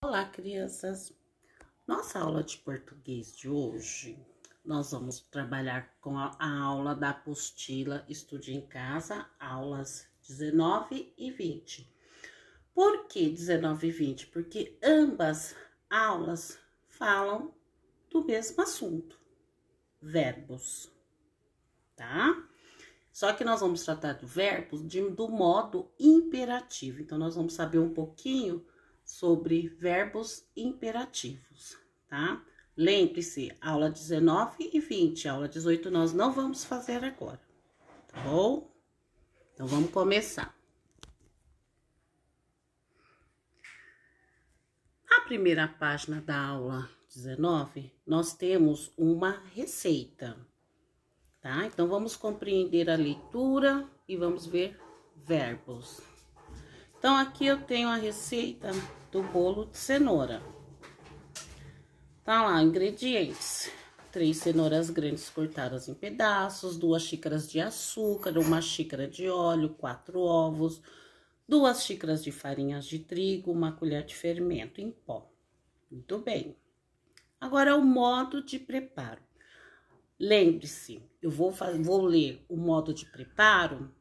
Olá, crianças! Nossa aula de português de hoje, nós vamos trabalhar com a aula da apostila Estude em Casa, aulas 19 e 20. Por que 19 e 20? Porque ambas aulas falam do mesmo assunto, verbos, tá? Só que nós vamos tratar de verbos do modo imperativo. Então, nós vamos saber um pouquinho sobre verbos imperativos, tá? Lembre-se, aula 19 e 20, aula 18 nós não vamos fazer agora, tá bom? Então, vamos começar. Na primeira página da aula 19, nós temos uma receita, tá? Então, vamos compreender a leitura e vamos ver verbos. Então, aqui eu tenho a receita do bolo de cenoura. Tá lá, ingredientes: 3 cenouras grandes cortadas em pedaços, 2 xícaras de açúcar, 1 xícara de óleo, 4 ovos, 2 xícaras de farinha de trigo, 1 colher de fermento em pó. Muito bem. Agora, o modo de preparo. Lembre-se, eu vou ler o modo de preparo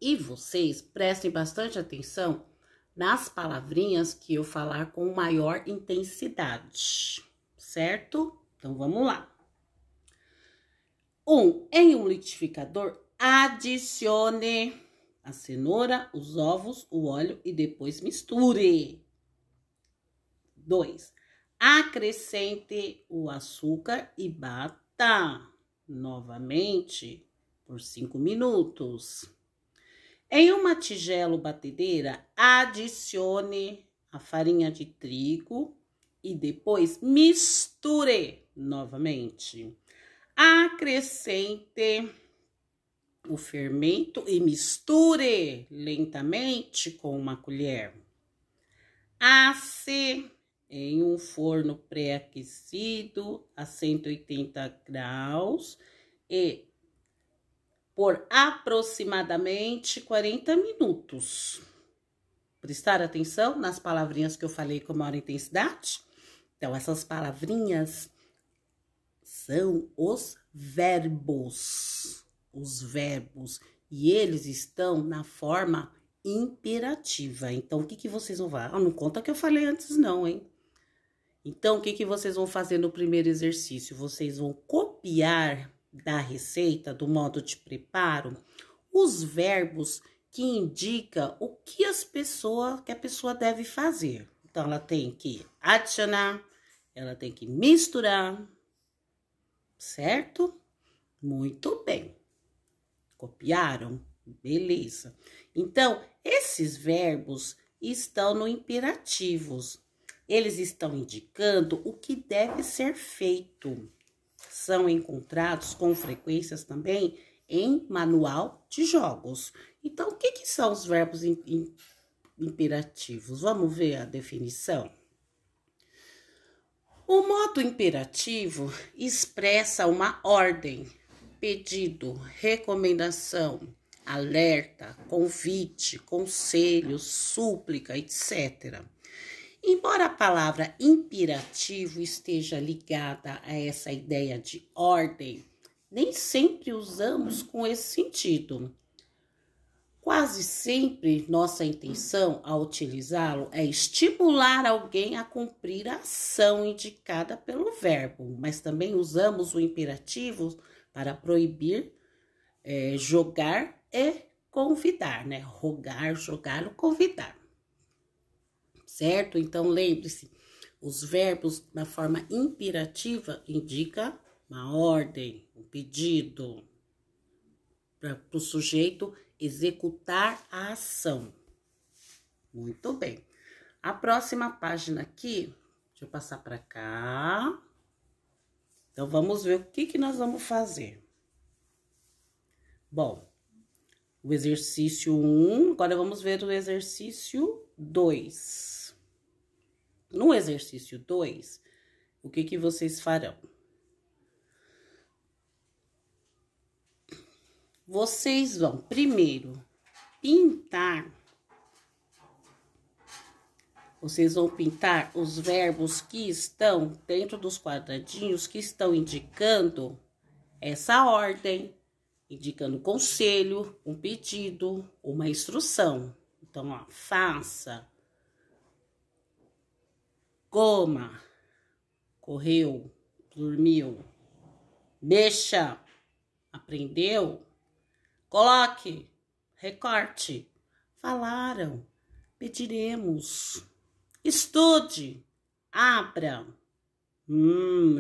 e vocês prestem bastante atenção nas palavrinhas que eu falar com maior intensidade, certo? Então, vamos lá. Em um liquidificador, adicione a cenoura, os ovos, o óleo e depois misture. 2. Acrescente o açúcar e bata novamente por 5 minutos. Em uma tigela ou batedeira, adicione a farinha de trigo e depois misture novamente. Acrescente o fermento e misture lentamente com 1 colher. Asse em um forno pré-aquecido a 180 graus e por aproximadamente 40 minutos. Prestar atenção nas palavrinhas que eu falei com maior intensidade? Então, essas palavrinhas são os verbos. E eles estão na forma imperativa. Então, o que vocês vão fazer? Não conta que eu falei antes não, hein? Então, o que vocês vão fazer no primeiro exercício? Vocês vão copiar da receita, do modo de preparo, os verbos que indicam o que a pessoa deve fazer. Então, ela tem que adicionar, ela tem que misturar, certo? Muito bem. Copiaram? Beleza. Então, esses verbos estão no imperativos. Eles estão indicando o que deve ser feito. São encontrados com frequências também em manual de jogos. Então, o que são os verbos imperativos? Vamos ver a definição? O modo imperativo expressa uma ordem, pedido, recomendação, alerta, convite, conselho, súplica, etc. Embora a palavra imperativo esteja ligada a essa ideia de ordem, nem sempre usamos com esse sentido. Quase sempre nossa intenção ao utilizá-lo é estimular alguém a cumprir a ação indicada pelo verbo, mas também usamos o imperativo para proibir, jogar e convidar, né? Rogar, jogar ou convidar. Certo? Então, lembre-se, os verbos na forma imperativa indicam uma ordem, um pedido para o sujeito executar a ação. Muito bem. A próxima página aqui, deixa eu passar para cá. Então, vamos ver o que nós vamos fazer. Bom, o exercício 1, agora vamos ver o exercício 2. No exercício 2, o que vocês farão? Vocês vão primeiro pintar Vocês vão pintar os verbos que estão dentro dos quadradinhos que estão indicando essa ordem, indicando conselho, um pedido, uma instrução. Então, ó, faça, coma, correu, dormiu, mexa, aprendeu, coloque, recorte, falaram, pediremos, estude, abra.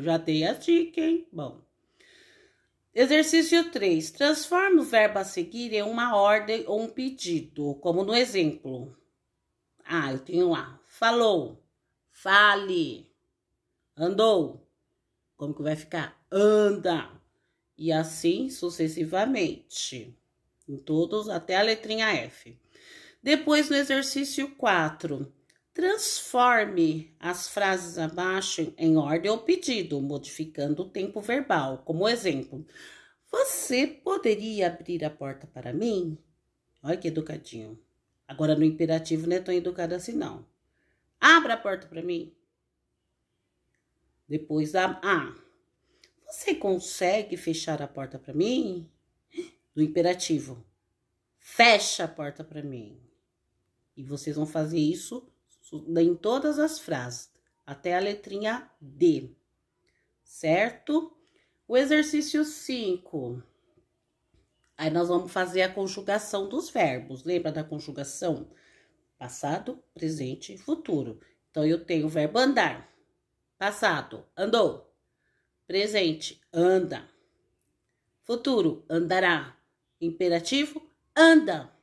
Já dei a dica, hein? Bom. Exercício 3. Transforme o verbo a seguir em uma ordem ou um pedido, como no exemplo. Eu tenho lá, falou, fale, andou. Como que vai ficar? Anda. E assim sucessivamente. Em todos, até a letrinha F. Depois, no exercício 4, transforme as frases abaixo em ordem ou pedido, modificando o tempo verbal. Como exemplo, você poderia abrir a porta para mim? Olha que educadinho. Agora, no imperativo, não é tão educado assim, não. Abra a porta para mim. Depois, você consegue fechar a porta para mim? No imperativo, fecha a porta para mim. E vocês vão fazer isso em todas as frases, até a letrinha D, certo? O exercício 5. Aí nós vamos fazer a conjugação dos verbos. Lembra da conjugação? Passado, presente e futuro. Então, eu tenho o verbo andar. Passado, andou. Presente, anda. Futuro, andará. Imperativo, anda.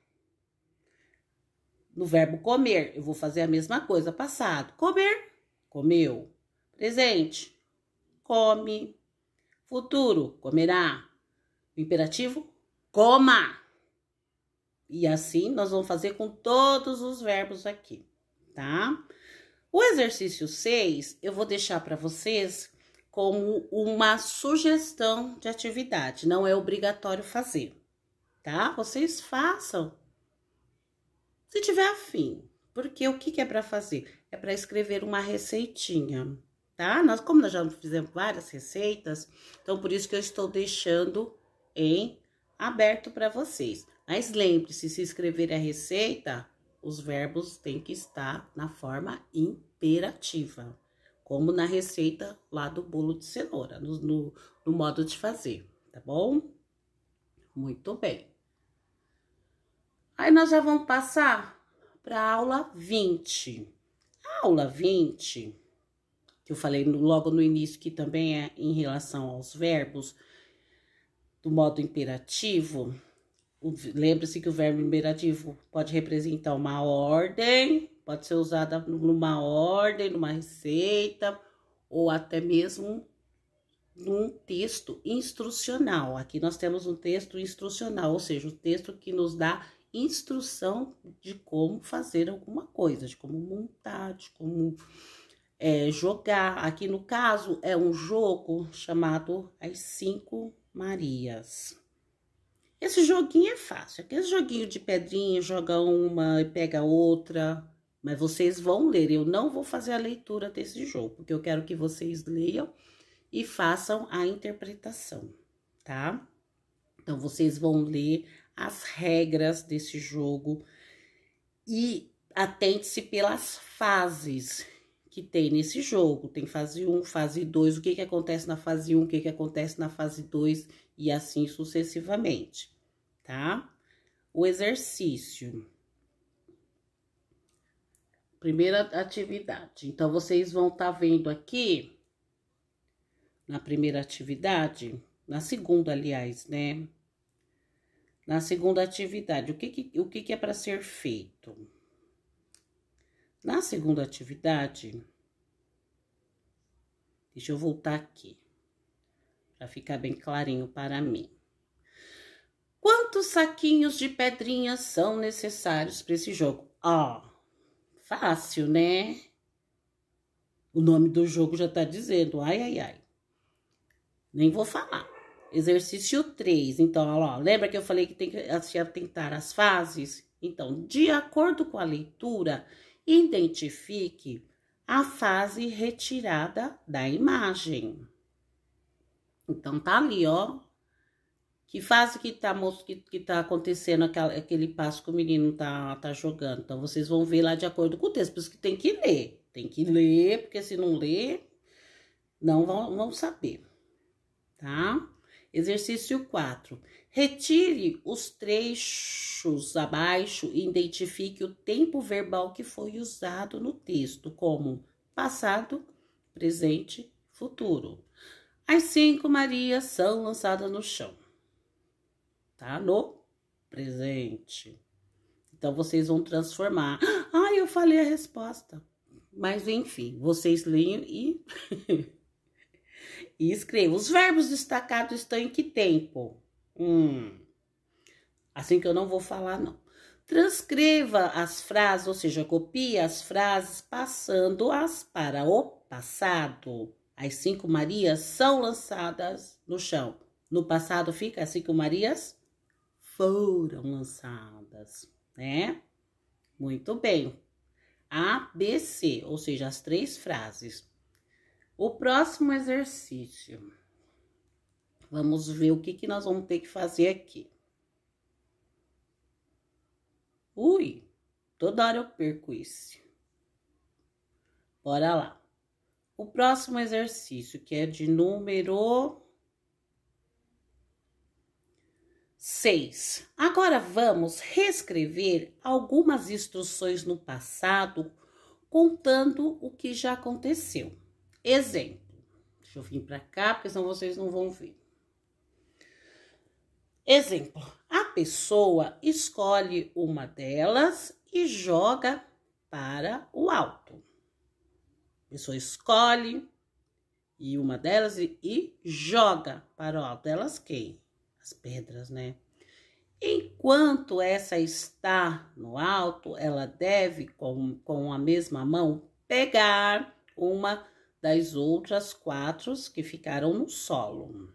No verbo comer, eu vou fazer a mesma coisa. Passado, comer, comeu. Presente, come. Futuro, comerá. Imperativo, coma. E assim nós vamos fazer com todos os verbos aqui, tá? O exercício 6, eu vou deixar para vocês como uma sugestão de atividade. Não é obrigatório fazer, tá? Vocês façam se tiver afim. Porque o que é para fazer? É para escrever uma receitinha, tá? Como nós já fizemos várias receitas, então por isso que eu estou deixando em aberto para vocês. Mas lembre-se, se escrever a receita, os verbos têm que estar na forma imperativa, como na receita lá do bolo de cenoura, no modo de fazer, tá bom? Muito bem. Aí nós já vamos passar para a aula 20. A aula 20, que eu falei logo no início, que também é em relação aos verbos do modo imperativo. Lembre-se que o verbo imperativo pode representar uma ordem, pode ser usada numa ordem, numa receita, ou até mesmo num texto instrucional. Aqui nós temos um texto instrucional, ou seja, um texto que nos dá instrução de como fazer alguma coisa, de como montar, de como jogar. Aqui no caso é um jogo chamado As 5 Marias. Esse joguinho é fácil, aquele joguinho de pedrinha, joga uma e pega outra, mas vocês vão ler. Eu não vou fazer a leitura desse jogo, porque eu quero que vocês leiam e façam a interpretação, tá? Então, vocês vão ler as regras desse jogo e atente-se pelas fases que tem nesse jogo. Tem fase 1, fase 2, o que acontece na fase 1, o que acontece na fase 2 e assim sucessivamente, tá? O exercício. Primeira atividade. Então, vocês vão estar vendo aqui, na primeira atividade, na segunda, aliás, né? Na segunda atividade, o que é para ser feito? Na segunda atividade, deixa eu voltar aqui, para ficar bem clarinho para mim. Quantos saquinhos de pedrinhas são necessários para esse jogo? Fácil, né? O nome do jogo já tá dizendo, ai, ai, ai. Nem vou falar. Exercício 3, então, ó, lembra que eu falei que tem que se atentar às fases? Então, de acordo com a leitura, Identifique a fase retirada da imagem. Então, tá ali, ó. Que fase que tá acontecendo aquele passo que o menino tá jogando. Então, vocês vão ver lá de acordo com o texto. Por isso que tem que ler. Tem que ler, porque se não ler, não vão saber. Tá? Exercício 4. Retire os trechos abaixo e identifique o tempo verbal que foi usado no texto, como passado, presente, futuro. As 5 Marias são lançadas no chão. Tá? No presente. Então, vocês vão transformar. Ah, eu falei a resposta. Mas, enfim, vocês leiam e... e escrevam. Os verbos destacados estão em que tempo? Assim que eu não vou falar, não. Transcreva as frases, ou seja, copie as frases passando-as para o passado. As 5 Marias são lançadas no chão. No passado fica as 5 Marias foram lançadas, né? Muito bem. A, B, C, ou seja, as 3 frases. O próximo exercício. Vamos ver o que nós vamos ter que fazer aqui. Ui, toda hora eu perco isso. Bora lá. O próximo exercício, que é de número 6. Agora vamos reescrever algumas instruções no passado, contando o que já aconteceu. Exemplo. Deixa eu vir para cá, porque senão vocês não vão ver. Exemplo. A pessoa escolhe uma delas e joga para o alto. A pessoa escolhe e uma delas e joga para o alto. Elas quem? As pedras, né? Enquanto essa está no alto, ela deve, com a mesma mão, pegar uma das outras 4 que ficaram no solo.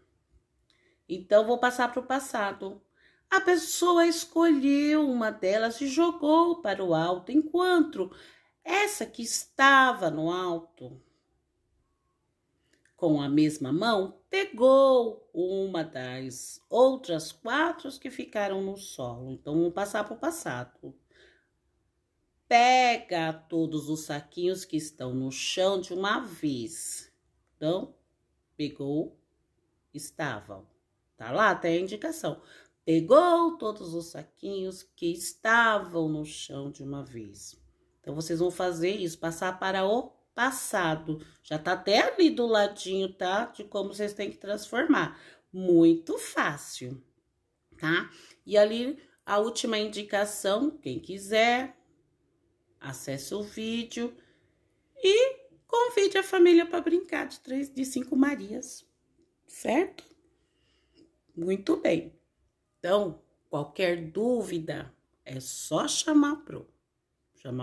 Então, vou passar para o passado. A pessoa escolheu uma delas e jogou para o alto, enquanto essa que estava no alto, com a mesma mão, pegou uma das outras 4 que ficaram no solo. Então, vamos passar para o passado. Pega todos os saquinhos que estão no chão de uma vez. Então, pegou, estavam. Tá lá, tem a indicação. Pegou todos os saquinhos que estavam no chão de uma vez. Então, vocês vão fazer isso, passar para o passado. Já tá até ali do ladinho, tá? De como vocês têm que transformar. Muito fácil, tá? E ali, a última indicação, quem quiser, acesse o vídeo e convide a família para brincar de 5 Marias, certo? Muito bem. Então, qualquer dúvida, é só chamar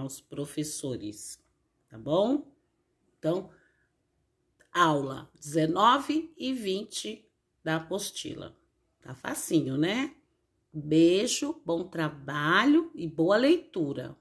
os professores, tá bom? Então, aula 19 e 20 da apostila. Tá facinho, né? Beijo, bom trabalho e boa leitura.